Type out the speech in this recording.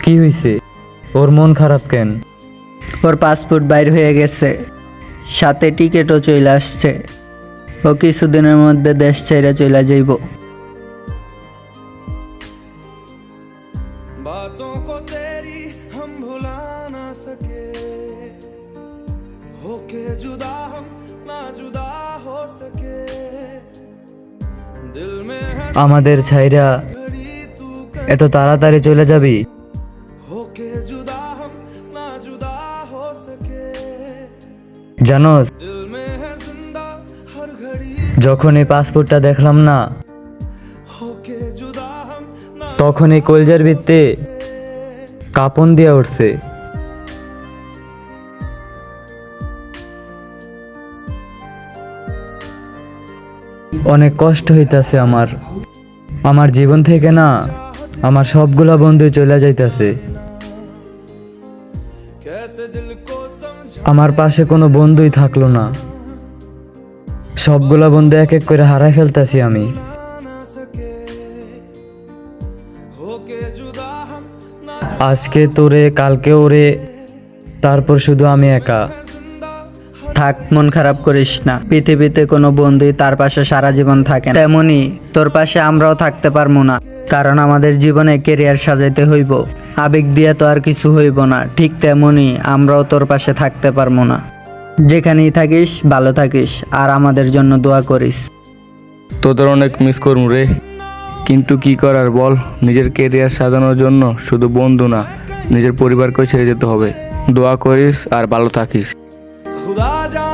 কি হইছে? ওর মন খারাপ কেন? ওর পাসপোর্ট বাইর হয়ে গেছে, সাথে টিকিটও চলে আসছে। ও কিছুদিনের মধ্যে দেশ ছেড়ে চলে যাইব। बातों को तेरी हम भुला ना सके, होके जुदा हम ना जुदा हो सके, दिल में है আমাদের ছাইরা घड़ी तू এত তাড়াতাড়ি চলে যাবি? होके जुदा हम ना जुदा हो सके, জানোস, दिल में है जिंदा हर घड़ी, যখন এই পাসপোর্টটা দেখলাম না, होके जुदा हम ना তখন এই কলজার ভিত্তে কাঁপন দিয়ে উঠছে। অনেক কষ্ট হইতাছে আমার জীবন থেকে না আমার সবগুলা বন্ধু চলে যাইতাছে। कैसे दिल को समझा আমার পাশে কোনো বন্ধুই থাকলো না, সবগুলা বন্ধু এক এক করে হারাই ফেলতাছি আমি। ना सके, होके जुदा हम ना আজকে তোরে, কালকে ওরে, তারপর শুধু আমি একা। जिंदा থাক, মন খারাপ করিস না। পৃথিবীতে কোনো বন্ধুই তার পাশে সারা জীবন থাকে না। তেমনি তোর পাশে আমরাও থাকতে পারবো না, কারণ আমাদের জীবনে কেরিয়ার সাজাইতে হইব। আবেগ দিয়ে তো আর কিছু হইব না। ঠিক তেমনি আমরাও তোর পাশে থাকতে পারবো না। যেখানেই থাকিস ভালো থাকিস, আর আমাদের জন্য দোয়া করিস। তোদের অনেক মিস করুম রে, কিন্তু কি করার বল, নিজের কেরিয়ার সাজানোর জন্য শুধু বন্ধু না, নিজের পরিবারকেও ছেড়ে যেতে হবে। দোয়া করিস আর ভালো থাকিস। खुदा जाने